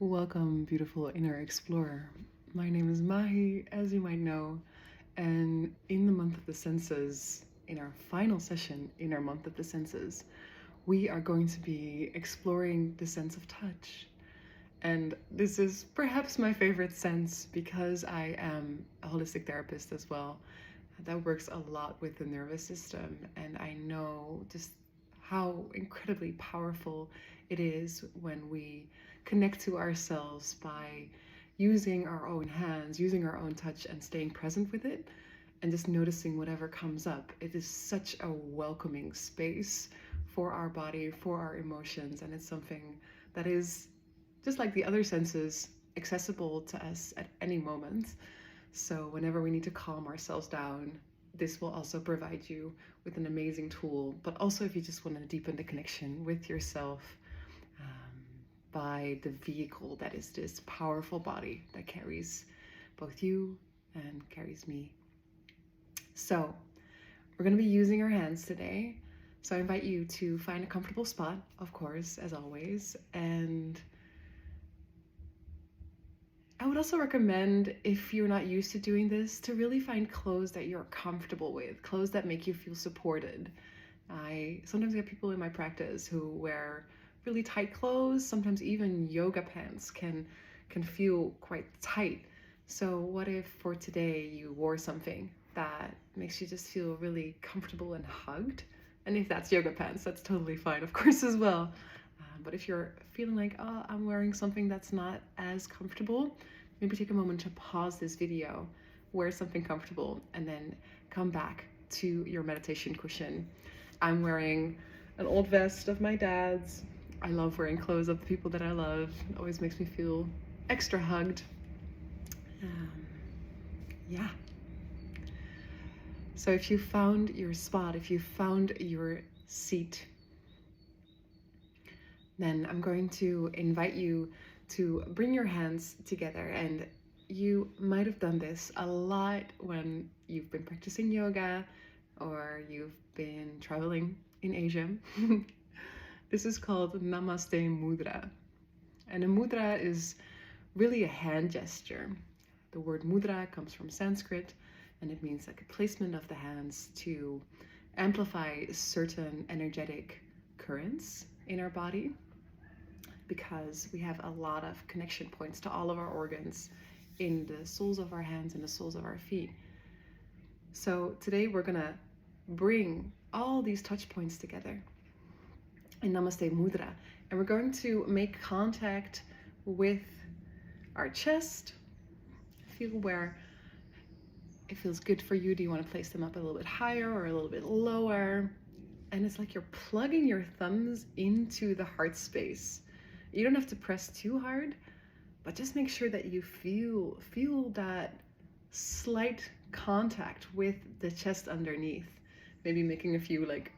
Welcome, beautiful inner explorer. My name is Mahi, as you might know, and in the month of the senses, in our final session in our month of the senses, we are going to be exploring the sense of touch. And this is perhaps my favorite sense because I am a holistic therapist as well. That works a lot with the nervous system, and I know just how incredibly powerful it is when we connect to ourselves by using our own hands, using our own touch, and staying present with it, and just noticing whatever comes up. It is such a welcoming space for our body, for our emotions, and it's something that is just like the other senses, accessible to us at any moment. So, whenever we need to calm ourselves down, this will also provide you with an amazing tool. But also, if you just want to deepen the connection with yourself by the vehicle that is this powerful body that carries both you and carries me. So, we're going to be using our hands today. So, I invite you to find a comfortable spot, of course, as always, and I would also recommend, if you're not used to doing this, to really find clothes that you're comfortable with, clothes that make you feel supported. I sometimes get people in my practice who wear really tight clothes, sometimes even yoga pants can feel quite tight. So what if for today you wore something that makes you just feel really comfortable and hugged? And if that's yoga pants, that's totally fine, of course, as well. But if you're feeling like, oh, I'm wearing something that's not as comfortable, maybe take a moment to pause this video, wear something comfortable, and then come back to your meditation cushion. I'm wearing an old vest of my dad's. I love wearing clothes of the people that I love. It always makes me feel extra hugged. Um, yeah. So if you found your spot, if you found your seat, then I'm going to invite you to bring your hands together. And you might have done this a lot when you've been practicing yoga or you've been traveling in Asia. This is called Namaste Mudra. And a mudra is really a hand gesture. The word mudra comes from Sanskrit, and it means like a placement of the hands to amplify certain energetic currents in our body, because we have a lot of connection points to all of our organs in the soles of our hands and the soles of our feet. So today we're gonna bring all these touch points together in Namaste Mudra, and we're going to make contact with our chest. Feel where it feels good for you. Do you want to place them up a little bit higher or a little bit lower? And it's like you're plugging your thumbs into the heart space. You don't have to press too hard, but just make sure that you feel that slight contact with the chest underneath. Maybe making a few like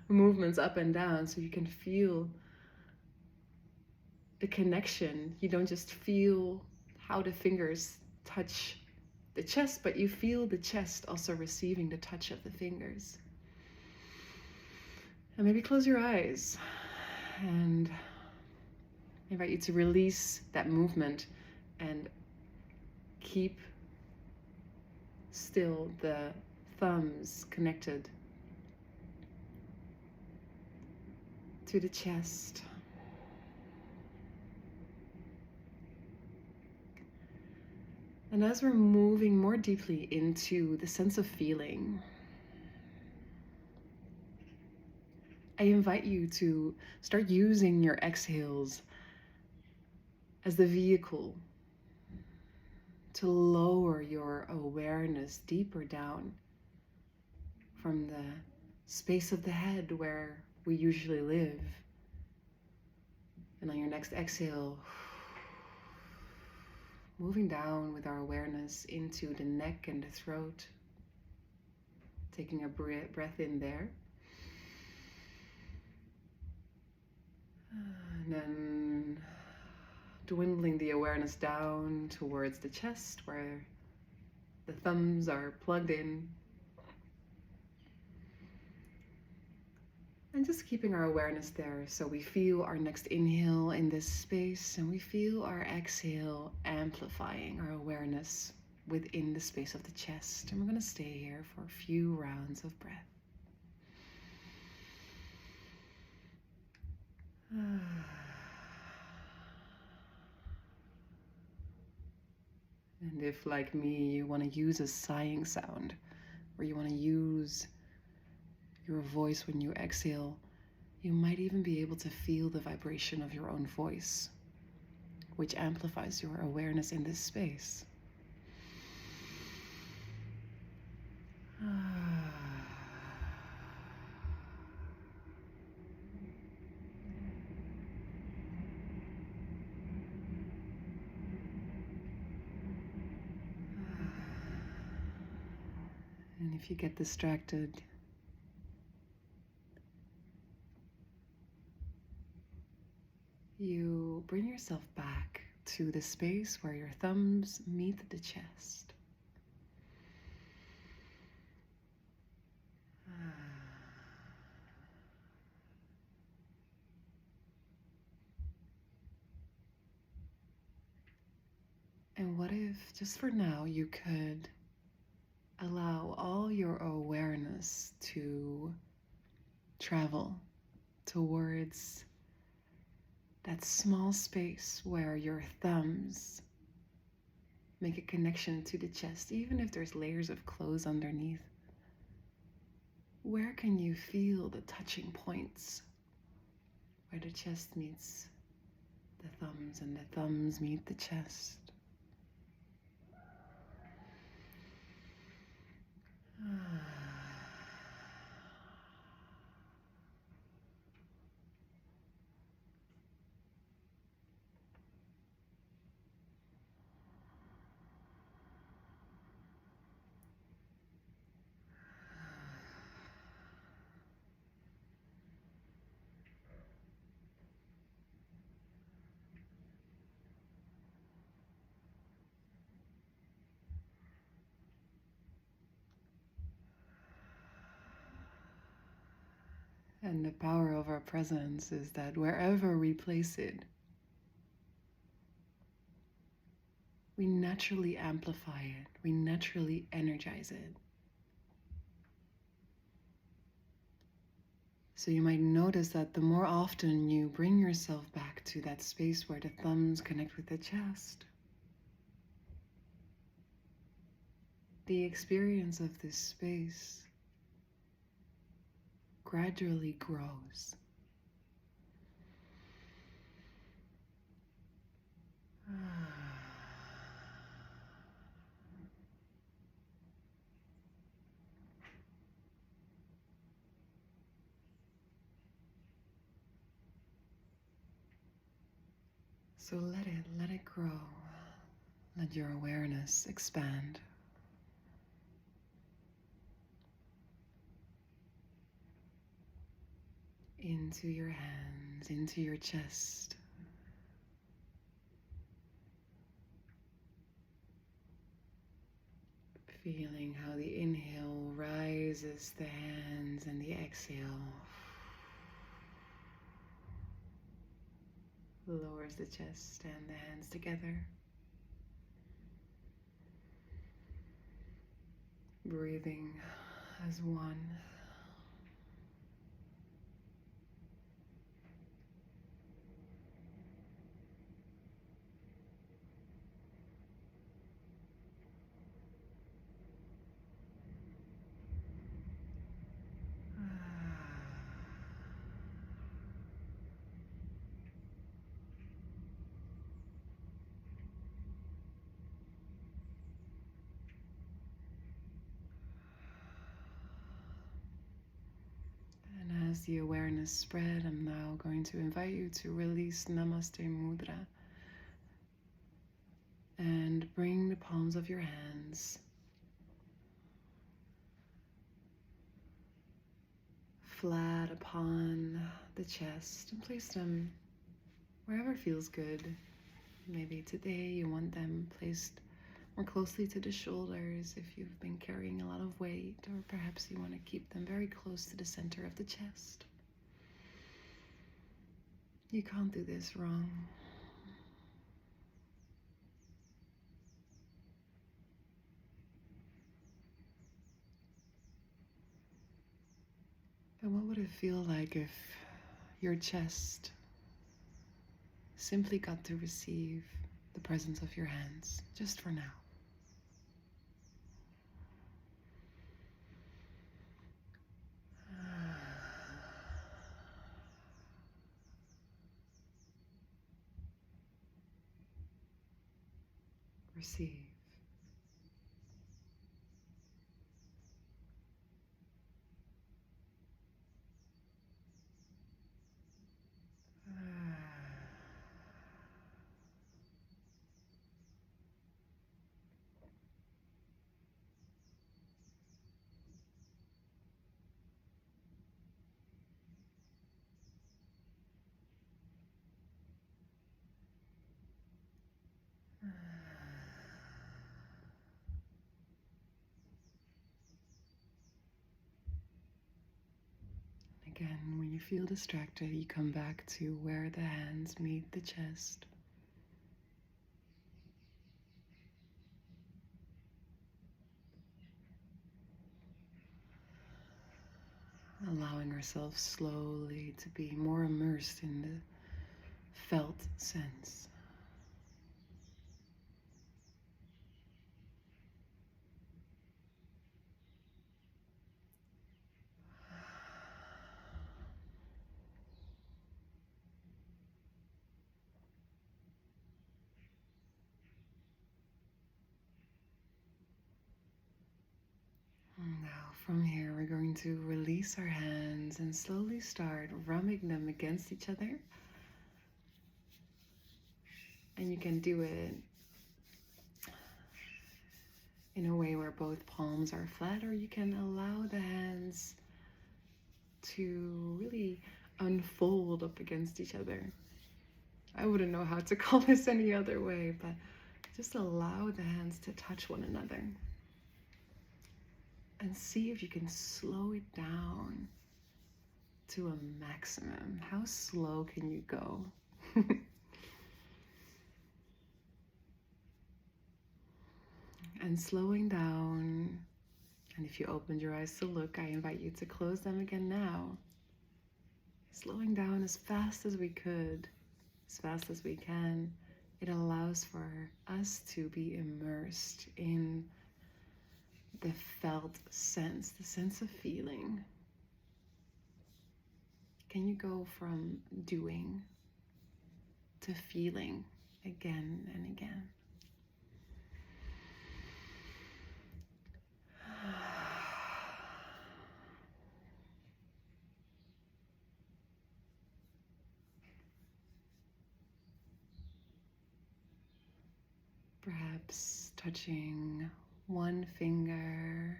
movements up and down so you can feel the connection. You don't just feel how the fingers touch the chest, but you feel the chest also receiving the touch of the fingers. And maybe close your eyes and I invite you to release that movement and keep still the thumbs connected to the chest. And as we're moving more deeply into the sense of feeling, I invite you to start using your exhales as the vehicle to lower your awareness deeper down from the space of the head where we usually live. And on your next exhale, moving down with our awareness into the neck and the throat, taking a breath in there. And then dwindling the awareness down towards the chest where the thumbs are plugged in. And just keeping our awareness there, so we feel our next inhale in this space and we feel our exhale amplifying our awareness within the space of the chest. And we're going to stay here for a few rounds of breath. And if, like me, you want to use a sighing sound, or you want to use your voice when you exhale, you might even be able to feel the vibration of your own voice, which amplifies your awareness in this space. And if you get distracted, you bring yourself back to the space where your thumbs meet the chest. And what if, just for now, you could allow all your awareness to travel towards that small space where your thumbs make a connection to the chest, even if there's layers of clothes underneath. Where can you feel the touching points where the chest meets the thumbs and the thumbs meet the chest? And the power of our presence is that wherever we place it, we naturally amplify it, we naturally energize it. So you might notice that the more often you bring yourself back to that space where the thumbs connect with the chest, the experience of this space gradually grows. So let it grow. Let your awareness expand. Into your hands, into your chest. Feeling how the inhale rises the hands and the exhale lowers the chest and the hands together. Breathing as one. And as the awareness spread, I'm now going to invite you to release Namaste Mudra and bring the palms of your hands flat upon the chest and place them wherever feels good. Maybe today you want them placed more closely to the shoulders if you've been carrying a lot of weight, or perhaps you want to keep them very close to the center of the chest. You can't do this wrong. And what would it feel like if your chest simply got to receive the presence of your hands, just for now? Receive. Again, when you feel distracted, you come back to where the hands meet the chest. Allowing ourselves slowly to be more immersed in the felt sense. Now, from here, we're going to release our hands and slowly start rubbing them against each other. And you can do it in a way where both palms are flat, or you can allow the hands to really unfold up against each other. I wouldn't know how to call this any other way, but just allow the hands to touch one another. And see if you can slow it down to a maximum. How slow can you go? And slowing down, and if you opened your eyes to look, I invite you to close them again now. Slowing down as fast as we could, as fast as we can. It allows for us to be immersed in the felt sense, the sense of feeling. Can you go from doing to feeling again and again? Perhaps touching one finger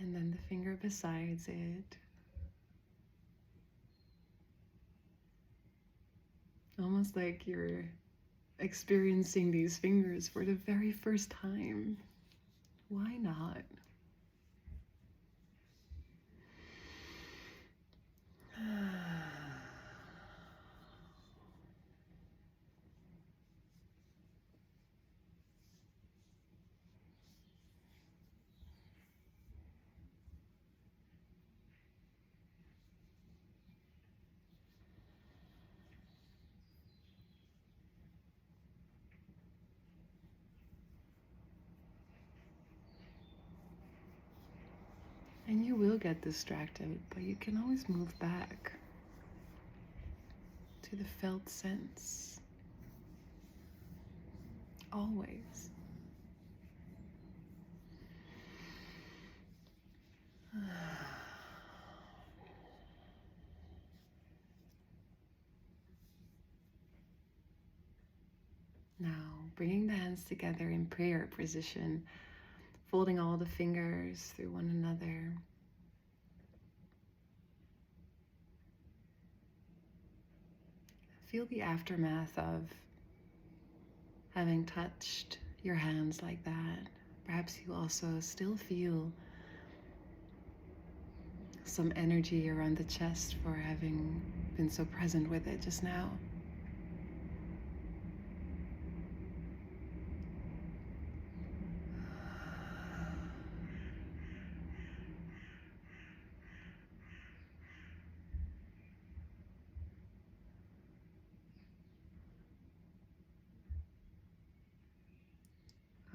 and then the finger besides it. Almost like you're experiencing these fingers for the very first time. Why not? And you will get distracted, but you can always move back to the felt sense. Always. Now, bringing the hands together in prayer position, folding all the fingers through one another. Feel the aftermath of having touched your hands like that. Perhaps you also still feel some energy around the chest for having been so present with it just now.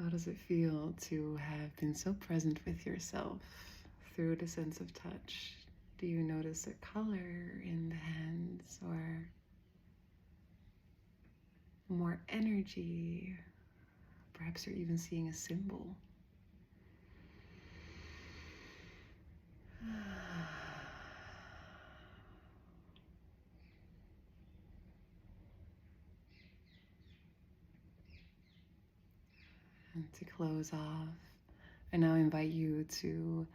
How does it feel to have been so present with yourself through the sense of touch? Do you notice a color in the hands or more energy? Perhaps you're even seeing a symbol. And to close off, I now invite you to,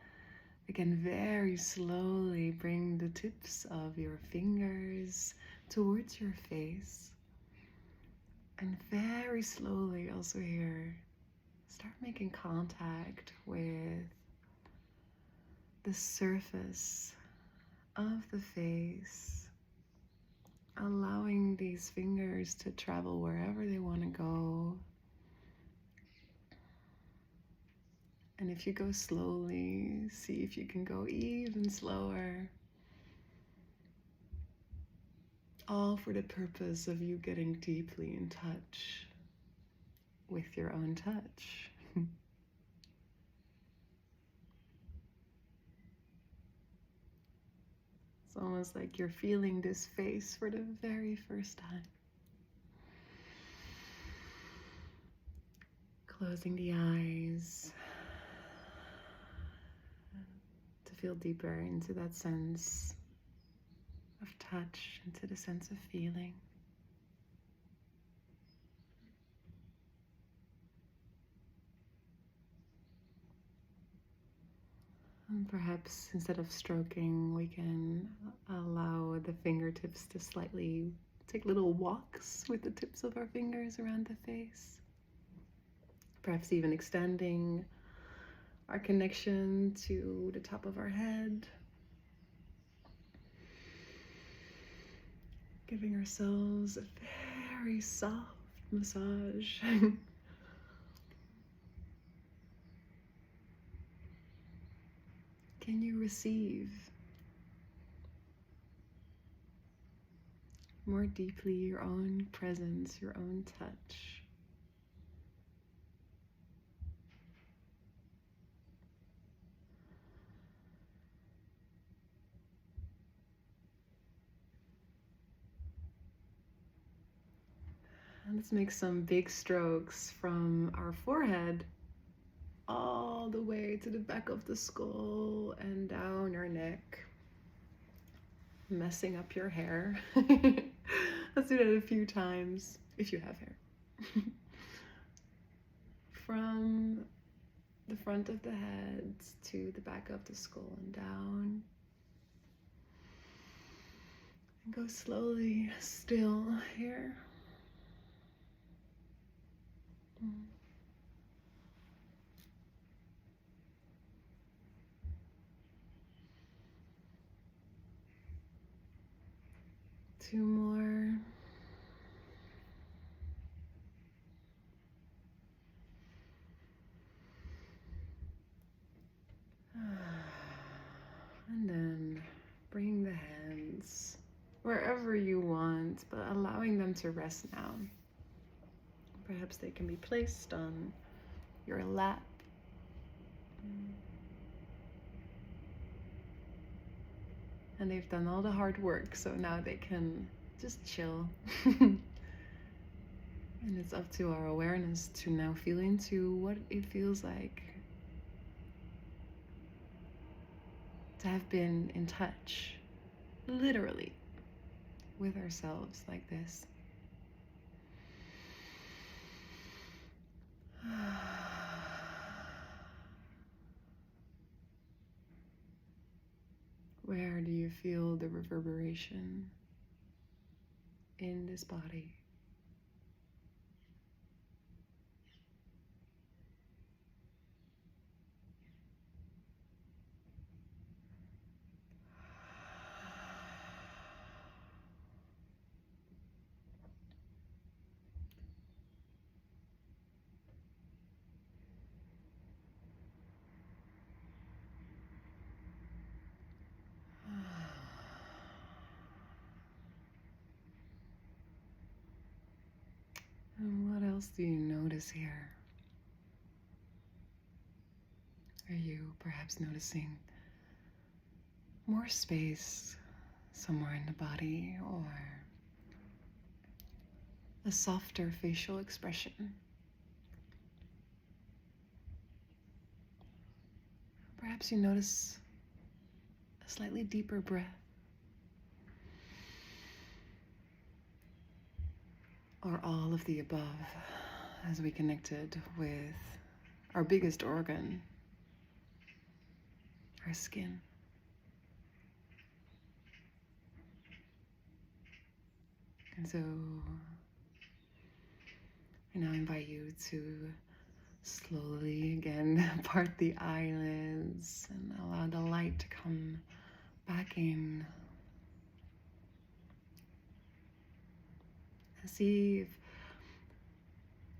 again, very slowly bring the tips of your fingers towards your face. And very slowly also here, start making contact with the surface of the face, allowing these fingers to travel wherever they want to go. And if you go slowly, see if you can go even slower. All for the purpose of you getting deeply in touch with your own touch. It's almost like you're feeling this face for the very first time. Closing the eyes to feel deeper into that sense of touch, into the sense of feeling. And perhaps instead of stroking, we can allow the fingertips to slightly take little walks with the tips of our fingers around the face. Perhaps even extending our connection to the top of our head. Giving ourselves a very soft massage. Can you receive more deeply your own presence, your own touch? And let's make some big strokes from our forehead all the way to the back of the skull and down your neck. Messing up your hair. Let's do that a few times if you have hair. From the front of the head to the back of the skull and down. And go slowly still here. Two more. And then bring the hands wherever you want, but allowing them to rest now. Perhaps they can be placed on your lap. And they've done all the hard work, so now they can just chill. And it's up to our awareness to now feel into what it feels like to have been in touch, literally, with ourselves like this. Where do you feel the reverberation in this body? else do you notice here? Are you perhaps noticing more space somewhere in the body, or a softer facial expression? Perhaps you notice a slightly deeper breath, or all of the above as we connected with our biggest organ, our skin. And so I now invite you to slowly again part the eyelids and allow the light to come back in. And see if,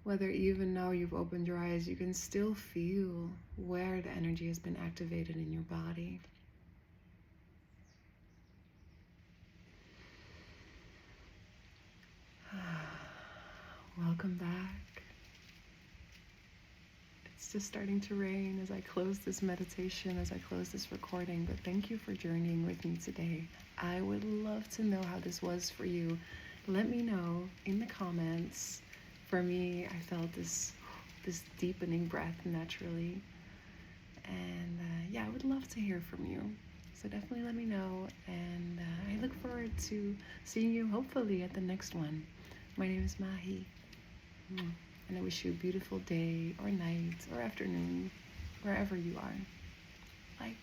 whether even now you've opened your eyes, you can still feel where the energy has been activated in your body. Welcome back. It's just starting to rain as I close this meditation, as I close this recording, but thank you for journeying with me today. I would love to know how this was for you. Let me know in the comments. For me, I felt this deepening breath naturally. And yeah, I would love to hear from you. So definitely let me know. And I look forward to seeing you hopefully at the next one. My name is Mahi. And I wish you a beautiful day or night or afternoon, wherever you are. Bye.